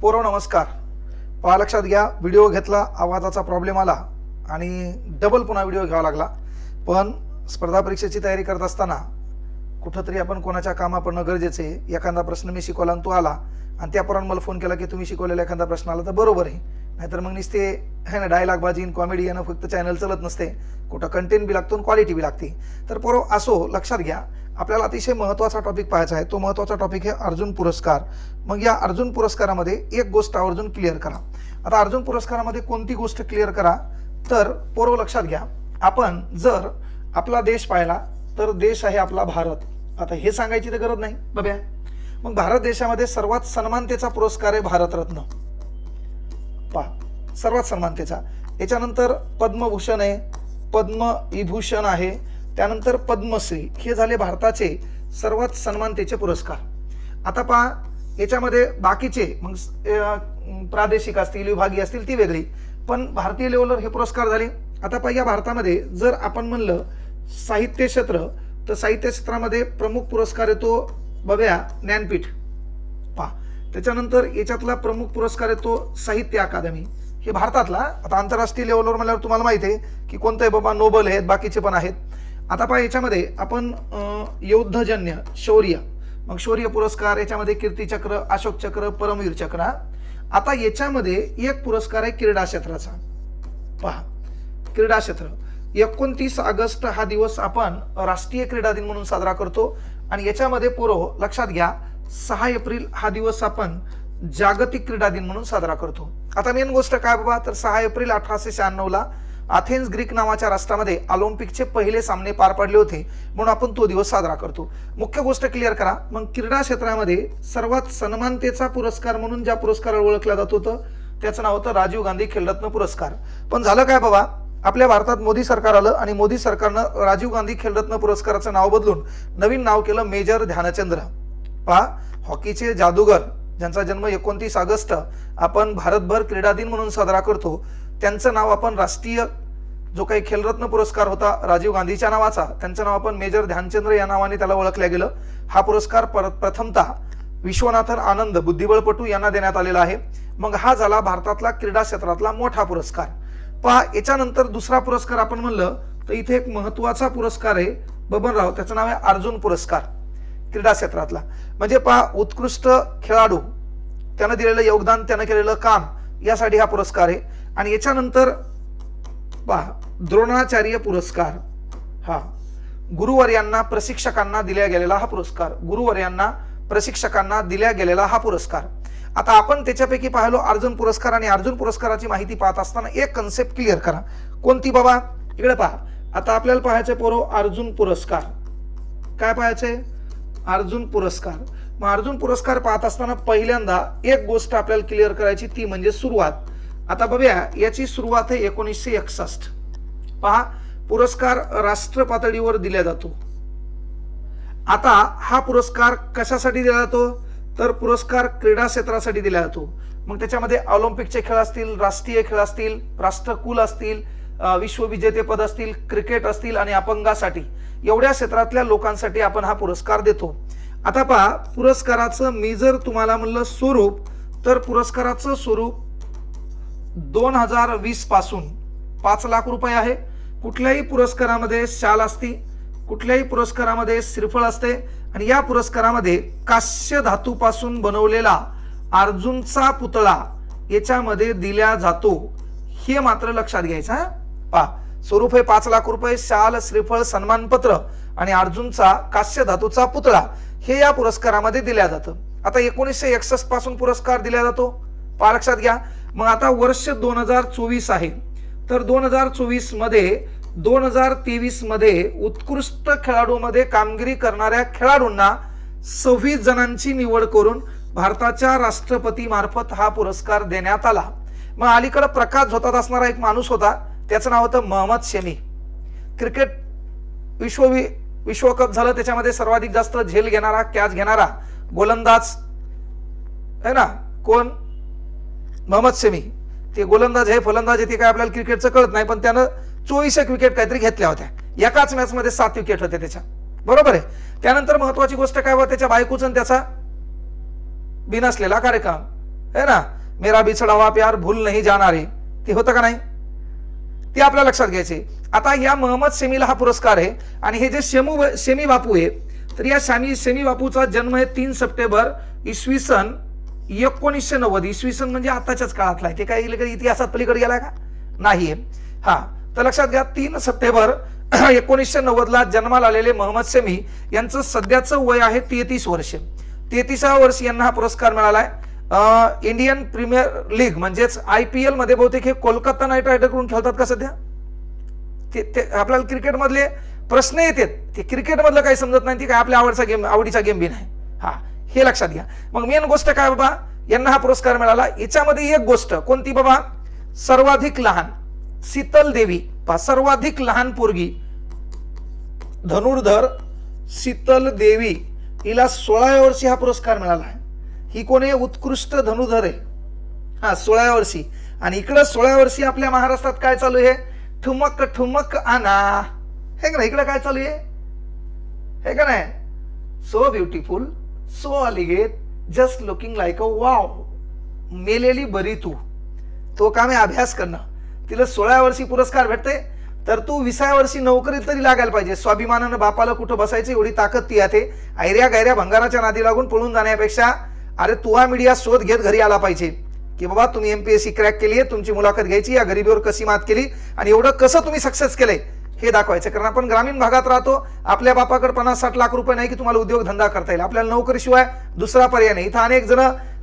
पोरो नमस्कार. पहा, लक्षात घ्या, व्हिडिओ घेतला, आवाजाचा प्रॉब्लेम आला आणि डबल पुन्हा व्हिडिओ घ्यावा लागला. पण स्पर्धा परीक्षेची तयारी करत असताना कुठंतरी आपण कोणाच्या कामा पडणं गरजेचं आहे. एखादा प्रश्न मी शिकवला आणि तो आला आणि त्या पोरानं मला फोन केला की तुम्ही शिकवलेला एखादा प्रश्न आला तर बरोबर आहे, नाहीतर मग नुसते है ना डायलॉग बाजी कॉमेडी यानं फक्त चॅनल चालत नसते. कुठं कंटेंट बी लागतो आणि क्वालिटी बी लागते. तर पोरो असो, लक्षात घ्या, आपल्याला अतिशय महत्त्वाचा टॉपिक पाहायचा आहे. तो महत्त्वाचा टॉपिक आहे अर्जुन पुरस्कार. मग या अर्जुन पुरस्कारामध्ये एक गोष्ट आवर्जून क्लिअर करा. आता अर्जुन पुरस्कारामध्ये कोणती गोष्ट क्लिअर करा तर पोरो लक्षात घ्या, आपण जर आपला देश पाहिला तर देश आहे आपला भारत. आता हे सांगायची तर गरज नाही बाब्या. मग भारत देशामध्ये सर्वात सन्मानतेचा पुरस्कार आहे भारतरत्न. पहा, सर्वात सन्मानतेचा. याच्यानंतर पद्मभूषण आहे, पद्मविभूषण आहे, त्यानंतर पद्मश्री. हे झाले भारताचे सर्वात सन्मानतेचे पुरस्कार. आता पहा, याच्यामध्ये बाकीचे मग प्रादेशिक असतील, विभागीय असतील, ती वेगळी, पण भारतीय लेवलवर हे पुरस्कार झाले. आता पहा, या भारतामध्ये जर आपण म्हणलं साहित्य क्षेत्र तर साहित्य क्षेत्रामध्ये प्रमुख पुरस्कार येतो बघ्या ज्ञानपीठ. पहा, त्याच्यानंतर याच्यातला प्रमुख पुरस्कार येतो साहित्य अकादमी. हे भारतातला. आता आंतरराष्ट्रीय लेवलवर म्हणल्यावर तुम्हाला माहिती आहे की कोणतं आहे बाबा, नोबल आहेत, बाकीचे पण आहेत. आता पहा, याच्यामध्ये आपण योद्धजन्य शौर्य, मग शौर्य पुरस्कार, याच्यामध्ये कीर्तिचक्र, अशोक चक्र, परमवीर चक्र. आता याच्यामध्ये एक पुरस्कार आहे क्रीडा क्षेत्राचा. पहा, क्रीडा क्षेत्र. 29 ऑगस्ट हा दिवस आपण राष्ट्रीय क्रीडा दिन म्हणून साजरा करतो. आणि याच्यामध्ये पोरो लक्षात घ्या, 6 एप्रिल हा दिवस आपण जागतिक क्रीडा दिन म्हणून साजरा करतो. आता मेन गोष्ट काय बाबा, तर 6 एप्रिल 1896 ला अथेन्स ग्रीक नावाच्या राष्ट्रामध्ये ऑलिम्पिकचे पहिले सामने पार पडले होते, म्हणून आपण तो दिवस साजरा करतो. मुख्य गोष्ट क्लिअर करा. मग क्रीडा क्षेत्रामध्ये सर्वात सन्मानतेचा पुरस्कार म्हणून ज्या पुरस्काराला ओळखला जात होतं त्याचं नाव होतं राजीव गांधी खेलरत्न पुरस्कार. पण झालं काय बाबा, आपल्या भारतात मोदी सरकार आलं आणि मोदी सरकारनं राजीव गांधी खेलरत्न पुरस्काराचं नाव बदलून नवीन नाव केलं मेजर ध्यानचंद्र. पहा, हॉकीचे जादूगर ज्यांचा जन्म 29 ऑगस्ट आपण भारतभर क्रीडा दिन म्हणून साजरा करतो, त्यांचं नाव आपण राष्ट्रीय जो काही खेलरत्न पुरस्कार होता राजीव गांधीच्या नावाचा, त्यांचं नाव आपण मेजर ध्यानचंद्र या नावाने त्याला ओळखलं गेलं. हा पुरस्कार प्रथमतः विश्वनाथन आनंद बुद्धिबळपटू यांना देण्यात आलेला आहे. मग हा झाला भारतातला क्रीडा क्षेत्रातला मोठा पुरस्कार. पहा, याच्यानंतर दुसरा पुरस्कार आपण म्हणलं तर इथे एक महत्वाचा पुरस्कार आहे बबनराव, त्याचं नाव आहे अर्जुन पुरस्कार क्रीडा क्षेत्रातला. म्हणजे पहा, उत्कृष्ट खेळाडू, त्यानं दिलेलं योगदान, त्यानं केलेलं काम, यासाठी हा पुरस्कार आहे. आणि याच्यानंतर पहा, द्रोणाचार्य पुरस्कार. हा गुरुवर्यांना प्रशिक्षकांना दिला गेलेला हा पुरस्कार. गुरुवर्यांना प्रशिक्षकांना दिला गेलेला हा पुरस्कार. आता आपण त्याच्यापैकी पाहिलो अर्जुन पुरस्कार. आणि अर्जुन पुरस्काराची माहिती पाहत असताना एक कन्सेप्ट क्लिअर करा. कोणती बाबा, इकडे पहा. आता आपल्याला पाहायचं पोरो अर्जुन पुरस्कार. काय पाहायचंय? अर्जुन पुरस्कार. मग अर्जुन पुरस्कार पाहत असताना पहिल्यांदा एक गोष्ट आपल्याला क्लिअर करायची, ती म्हणजे सुरुवात. आता बघूया, याची सुरुवात आहे 1961. पहा, पुरस्कार राष्ट्र पातळीवर दिला जातो. आता हा पुरस्कार कशासाठी दिला जातो तर पुरस्कार क्रीडा क्षेत्रासाठी दिला जातो. मग त्याच्यामध्ये ऑलिम्पिकचे खेळ असतील, राष्ट्रीय खेळ असतील, राष्ट्रकुल असतील, विश्वविजेतेपद असतील, क्रिकेट असतील आणि अपंगासाठी, एवढ्या क्षेत्रातल्या लोकांसाठी आपण हा पुरस्कार देतो. आता पहा, पुरस्काराचं मी जर तुम्हाला म्हणलं स्वरूप, तर पुरस्काराचं स्वरूप 2020 पासून 5 लाख रुपये आहे. कुठल्याही पुरस्कारामध्ये शाल असती, कुठल्याही पुरस्कारामध्ये श्रीफळ असते. आणि या पुरस्कारामध्ये काश्य धातूपासून बनवलेला अर्जुनचा पुतळा याच्यामध्ये दिला जातो. हे मात्र लक्षात घ्यायचं. पहा, स्वरूप हे 5 लाख रुपये, शाल, श्रीफळ, सन्मानपत्र आणि अर्जुनचा काश्य धातूचा पुतळा हे या पुरस्कारामध्ये दिल्या जातं. आता 1961 पासून पुरस्कार दिला जातो. पहा, लक्षात घ्या. मग आता वर्ष 2024 आहे, तर 2024 मध्ये 2023 मध्ये उत्कृष्ट खेळाडूमध्ये कामगिरी करणाऱ्या खेळाडूंना 26 जणांची निवड करून भारताच्या राष्ट्रपती मार्फत हा पुरस्कार देण्यात आला. मग अलीकडे प्रकाश झोतात असणारा एक माणूस होता, त्याचं नाव होतं मोहम्मद शमी. क्रिकेट विश्वकप झालं, त्याच्यामध्ये सर्वाधिक जास्त झेल घेणारा, कॅच घेणारा गोलंदाज आहे ना, कोण? मोहम्मद शमी. ते गोलंदाज आहे, फलंदाज आहे, ते काय आपल्याला क्रिकेटचं कळत नाही, पण त्यानं 24 विकेट काहीतरी घेतल्या होत्या. एकाच मॅच मध्ये 7 विकेट होते त्याच्या, बरोबर आहे. त्यानंतर महत्वाची गोष्ट काय, त्याच्या बायकोचं त्याचा बिनसलेला कार्यक्रम. है ना, मेरा बिछड़ा हुआ प्यार भूल नहीं जाणार आहे, ते होतं का नाही, ते आपल्या लक्षात घ्यायचे. आता या मोहम्मद शमीला हा पुरस्कार आहे. आणि हे जे शमी बापू आहे, तर या शमी बापूचा जन्म आहे 3 सप्टेंबर इसवी सन 1990. इसवी सन म्हणजे आताच्याच काळातला आहे, ते काय इतिहासात पलीकडे गेलाय का, नाहीये. हा, तर लक्षात घ्या 3 सप्टेंबर 1990 ला जन्माला आलेले मोहम्मद शमी यांचं सध्याचं वय आहे 33 वर्ष. 33व्या वर्षी यांना हा पुरस्कार मिळालाय. इंडियन प्रीमियर लीग म्हणजेच IPL मध्ये बहुतेक हे कोलकाता नाईट रायडर कडून खेळतात का सध्या, ते आपल्याला क्रिकेट मधले प्रश्न येतात, ते क्रिकेट मधलं काही समजत नाही, ती काय आपल्या आवडीचा गेम बी नाही. हा, हे लक्षात घ्या. मग मेन गोष्ट काय बाबा, यांना हा पुरस्कार मिळाला. याच्यामध्ये एक गोष्ट कोणती बाबा, सर्वाधिक लहान शीतल देवी, सर्वाधिक लहान पोरगी धनुर्धर शीतल देवी, हिला 16व्या वर्षी हा पुरस्कार मिळाला आहे. ही कोण आहे, उत्कृष्ट धनुर्धर आहे. हा, 16व्या वर्षी. आणि इकडं 16व्या वर्षी आपल्या महाराष्ट्रात काय चालू आहे, ठुमक ठुमक आना, हे का नाही, इकडे काय चालू आहे, हे का नाही, so beautiful so elegant just looking like a wow, मेलेली बरी तू. तो काम आहे अभ्यास करणं. तिला 16व्या वर्षी पुरस्कार भेटते, तर तू 20व्या वर्षी नोकरीत तरी लागायला पाहिजे. स्वाभिमानानं बापाला कुठं बसायचं एवढी ताकद ती आहे. ऐऱ्या गैऱ्या भंगाराच्या नादी लागून पळून जाण्यापेक्षा अरे तुहा मीडिया शोध घेत घरी आला पाहिजे की बाबा तुम्ही MPSC क्रॅक केली आहे, तुमची मुलाखत घ्यायची, या गरिबीवर कशी मात केली आणि एवढं कसं तुम्ही सक्सेस केलंय हे दाखवायचं. कारण आपण ग्रामीण भागात राहतो, आपल्या बापाकडे 50-60 लाख रुपये नाही की तुम्हाला उद्योग धंदा करता येईल, आपल्याला नोकरीशिवाय दुसरा पर्याय नाही. इथं अनेक जण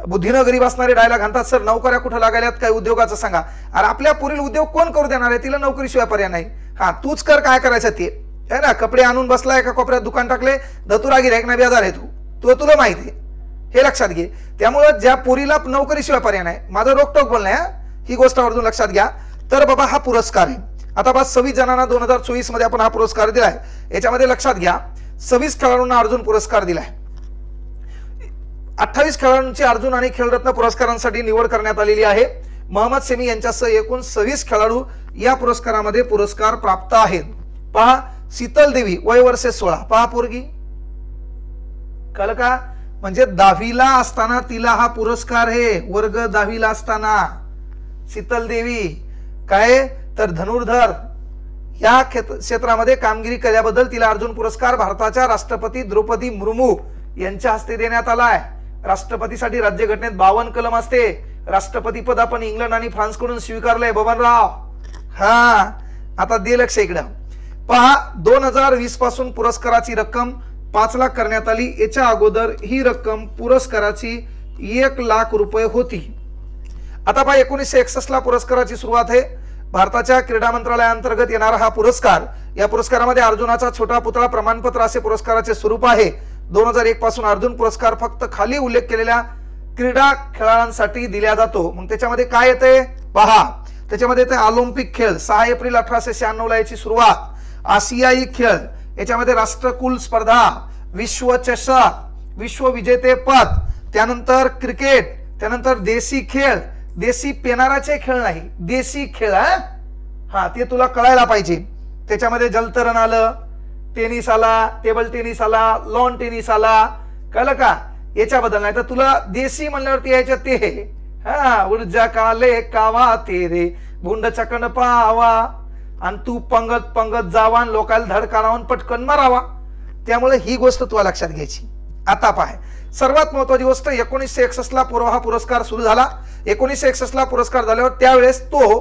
बुद्धीनं गरीब असणारे डायलॉग घालतात, सर नोकऱ्या कुठं लागायल्यात, काय उद्योगाचं सांगा. अरे आपल्या पुरील उद्योग कोण करू देणार आहे, तिला नोकरीशिवाय पर्याय नाही. हा, तूच कर, काय करायचं ते आहे ना. कपडे आणून बसलाय का कोपऱ्यात दुकान टाकले, धतुरा गिऱ्हाईक ना बेजार आहे तू, तुला माहिती आहे, हे लक्षात घे. त्यामुळं ज्या पोरीला नोकरीशिवाय पर्याय नाही, माझं रोकटोक बोलणं आहे, ही गोष्ट आवर्जून लक्षात घ्या. तर बाबा हा पुरस्कार आहे. आता बा 26 जणांना 2024 मध्ये आपण हा पुरस्कार दिलाय. याच्यामध्ये लक्षात घ्या 26 खेळाडूंना अर्जुन पुरस्कार दिलाय. 28 खेळाडूंची अर्जुन आणि खेलरत्न पुरस्कारांसाठी निवड करण्यात आलेली आहे. मोहम्मद शमी यांच्यासह एकूण 26 खेळाडू या पुरस्कारामध्ये पुरस्कार प्राप्त आहेत. पहा, शीतल देवी वय वर्ष 16, पहा पोरगी, कळलं का, म्हणजे 10वीला असताना तिला हा पुरस्कार आहे, वर्ग 10वीला असताना. शीतल देवी काय तर धनुर्धर या क्षेत्रामध्ये कामगिरी केल्याबद्दल तिला अर्जुन पुरस्कार भारताच्या राष्ट्रपती द्रौपदी मुर्मू यांच्या हस्ते देण्यात आलाय. राष्ट्रपतीसाठी राज्यघटनेत 52 कलम असते. राष्ट्रपती पद आपण इंग्लंड आणि फ्रान्स कडून स्वीकारलंय बबनराव. हा, आता दे लक्ष इकडं. पहा, 2020 पासून पुरस्काराची रक्कम 5 लाख करण्यात आली. याच्या अगोदर ही रक्कम पुरस्काराची 1 लाख रुपये होती. आता पहा 1961 ला पुरस्काराची सुरुवात आहे. भारताच्या क्रीडा मंत्रालयाअंतर्गत येणारा हा पुरस्कार, या पुरस्कारामध्ये अर्जुनाचा छोटा पुतळा, प्रमाणपत्र असे पुरस्काराचे स्वरूप आहे. 2001 पासून अर्जुन पुरस्कार फक्त खाली उल्लेख केलेल्या क्रीडा खेळांसाठी दिला जातो. मग त्याच्यामध्ये काय येते पहा, त्याच्यामध्ये येते ऑलिम्पिक खेळ 6 एप्रिल 1896 ला याची सुरुवात. आशियाई खेळ, याच्यामध्ये राष्ट्रकुल स्पर्धा, विश्व चषक, विश्व विजेते पद, त्यानंतर क्रिकेट, त्यानंतर देशी खेळ, देशी पेनाराचे खेळ नाही, देशी खेळ. हा, ते तुला कळायला पाहिजे. त्याच्यामध्ये जलतरण आलं, टेनिस आला, टेबल टेनिस आला, लॉन टेनिस आला, कळलं का, याच्याबद्दल नाही तर तुला देशी म्हणल्यावरती यायचं ते. हा, ऊर्जा काले कावा तेरे भुंड चकन पावा, आणि तू पंगत पंगत जावा, लोकांना धड काढावून पटकन मारावा. त्यामुळे ही गोष्ट तुला लक्षात घ्यायची. आता पाय, सर्वात महत्वाची गोष्ट, 1961 ला हा पुरस्कार सुरू झाला. 1961 ला पुरस्कार झाल्यावर त्यावेळेस तो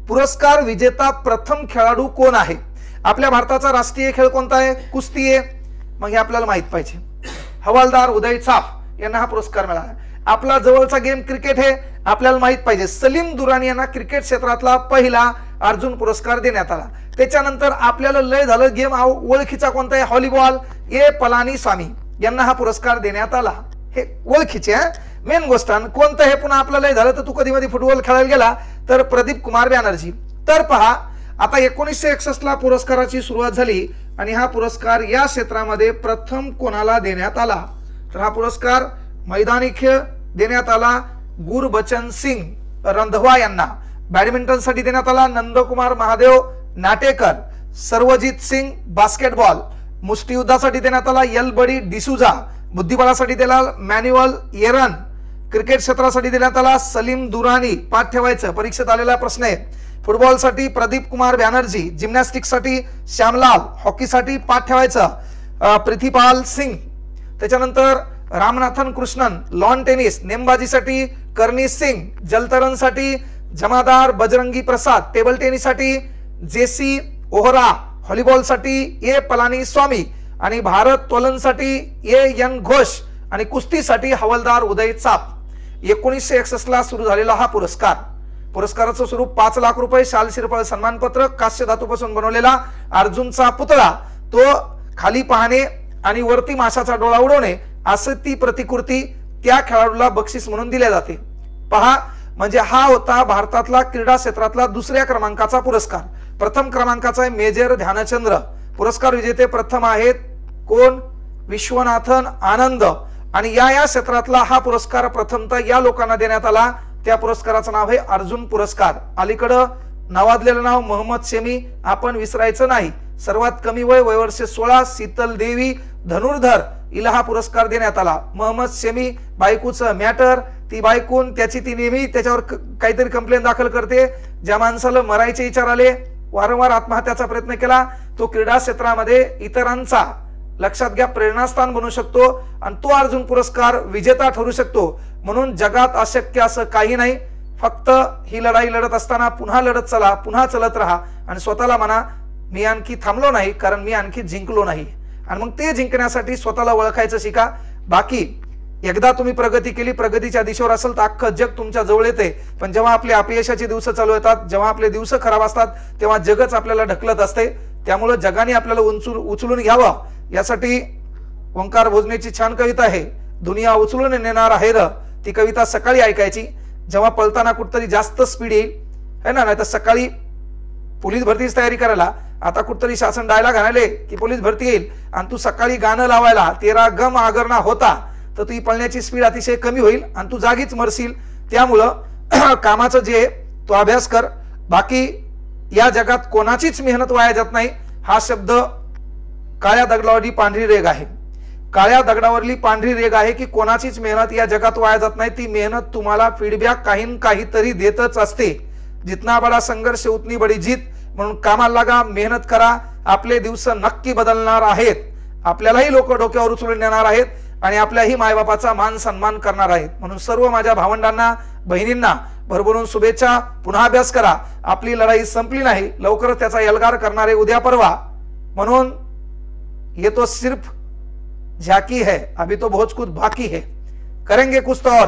पुरस्कार विजेता प्रथम खेळाडू कोण आहे. आपल्या भारताचा राष्ट्रीय खेळ कोणता आहे, कुस्ती आहे. मग हे आपल्याला माहित पाहिजे. हवालदार उदय छाप यांना हा पुरस्कार मिळाला. आपला जवळचा गेम क्रिकेट आहे, आपल्याला माहित पाहिजे. सलीम दुरानी यांना क्रिकेट क्षेत्रातला पहिला अर्जुन पुरस्कार देण्यात आला. त्याच्यानंतर आपल्याला लय झालं गेम ओळखीचा कोणता आहे, व्हॉलीबॉल, ए पलानीस्वामी यांना हा पुरस्कार देण्यात आला. हे ओळखीचे मेन गोष्ट. कोणतं हे पुन्हा आपल्याला लय झालं तर तू कधी मध्ये फुटबॉल खेळायला गेला तर प्रदीप कुमार बॅनर्जी. तर पहा, आता 1961 ला पुरस्काराची सुरुवात झाली आणि हा पुरस्कार या क्षेत्रामध्ये प्रथम कोणाला देण्यात आला तर हा पुरस्कार मैदानी खेळ देण्यात आला गुरबचन सिंग रंधवा यांना. बॅडमिंटन साठी देण्यात आला नंदकुमार महादेव नाटेकर. सर्वजित सिंग बास्केटबॉल. मुष्टियुद्धासाठी देण्यात आला एल बडी डिसूजा. बुद्धिबळासाठी दिला मॅन्युअल एरन. क्रिकेट क्षेत्रासाठी देण्यात आला सलीम दुरानी, पाठ ठेवायचं, परीक्षेत आलेला प्रश्न आहे. फुटबॉलसाठी प्रदीप कुमार बॅनर्जी, जिम्नॅस्टिक्ससाठी श्यामलाल, हॉकीसाठी पाठ ठेवायचं प्रिथिपाल सिंग. त्याच्यानंतर रामनाथन कृष्णन, लॉन टेनिस, नेमबाजीसाठी करणी सिंग, जलतरणसाठी जमादार बजरंगी प्रसाद, टेबल टेनिससाठी जेसी ओहरा, व्हॉलीबॉलसाठी ए पलानी स्वामी आणि भारत तोलनसाठी ए एन घोष आणि कुस्तीसाठी हवालदार उदय चाप. 1961 ला सुरू झालेला हा पुरस्कार. पुरस्काराचं स्वरूप 5 लाख रुपये, शाल शिरफळ, सन्मानपत्र, कास्य धातूपासून बनवलेला अर्जुनचा पुतळा, तो खाली पाहणे आणि वरती माशाचा डोळा उडवणे असं ती प्रतिकृती त्या खेळाडूला बक्षीस म्हणून दिल्या जाते. पहा, म्हणजे हा होता भारतातला क्रीडा क्षेत्रातला दुसऱ्या क्रमांकाचा पुरस्कार. प्रथम क्रमांकाचा आहे मेजर ध्यानचंद्र. पुरस्कार विजेते प्रथम आहेत कोण? विश्वनाथन आनंद. आणि या क्षेत्रातला हा पुरस्कार प्रथमतः या लोकांना देण्यात आला. त्या पुरस्काराचं नाव आहे अर्जुन पुरस्कार. अलीकडं नावाजलेलं नाव मोहम्मद शेमी आपण विसरायचं नाही. सर्वात कमी वय वर्ष 16, शीतल देवी धनुर्धर हिला हा पुरस्कार देण्यात आला. मोहम्मद शेमी बायकोचं मॅटर, ती बायकून त्याची ती नेहमी त्याच्यावर काहीतरी कंप्लेंट दाखल करते. ज्या माणसाला मरायचे विचार आले, वारंवार आत्महत्याचा प्रयत्न केला, तो क्रीडा क्षेत्रामध्ये इतरांचा लक्षात घ्या प्रेरणास्थान बनू शकतो आणि तो अर्जुन पुरस्कार विजेता ठरू शकतो. म्हणून जगात अशक्य असं काही नाही. फक्त ही लढाई लढत असताना पुन्हा लढत चला, पुन्हा चलत राहा आणि स्वतःला म्हणा मी आणखी थांबलो नाही, कारण मी आणखी जिंकलो नाही. आणि मग ते जिंकण्यासाठी स्वतःला ओळखायचं शिका. बाकी एकदा तुम्ही प्रगती केली, प्रगतीच्या दिशेवर असेल तर अख्खं जग तुमच्या जवळ येते. पण जेव्हा आपले अपयशाचे दिवस चालू येतात, जेव्हा आपले दिवस खराब असतात, तेव्हा जगच आपल्याला ढकलत असते. त्यामुळे जगाने आपल्याला उचलून घ्यावं यासाठी ओंकार भोजनेची छान कविता आहे, दुनिया उचलून नेणार आहे र. ती कविता सकाळी ऐकायची जेव्हा पळताना कुठतरी जास्त स्पीड येईल, है ना. नाही तर सकाळी पोलीस भरतीची तयारी करायला, आता कुठतरी शासन डायलॉग आणाले की पोलीस भरती येईल आणि तू सकाळी गाणं लावायला तेरा गम आगरना होता, तर तुझी पळण्याची स्पीड अतिशय कमी होईल आणि तू जागीच मरशील. त्यामुळं कामाचं जे तो अभ्यास कर. बाकी या जगात कोणाचीच मेहनत वाया जात नाही. हा शब्द काळ्या दगडावरली पांढरी रेग आहे. काळ्या दगडावरली पांढरी रेग आहे की कोणाचीच मेहनत या जगात वाया जात नाही. ती मेहनत तुम्हाला फीडबॅक काहीतरी देतच असते. जितना बडा संघर्ष उतनी बडी जीत. म्हणून कामाला लागा, मेहनत करा. आपले दिवस नक्की बदलणार आहेत. आपल्यालाही लोक डोक्यावर उचलून नेणार आहेत आणि आपल्याही मायबापाचा मान सन्मान करणार आहेत. म्हणून सर्व माझ्या भावंडांना, बहिणींना भरभरून शुभेच्छा. पुन्हा अभ्यास करा. आपली लढाई संपली नाही, लवकरच त्याचा एल्गार करणारे उद्या परवा. म्हणून ये तो सिर्फ झाकी है, अभी तो बहुत कुछ बाकी है, करेंगे कुछ तो और.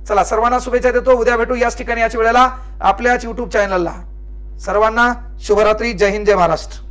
चला, सर्वांना शुभेच्छा देतो. उद्या भेटू याच ठिकाणी याच वेळेला आपल्याच YouTube चॅनलला. सर्वांना शुभरात्री. जय हिंद, जय महाराष्ट्र.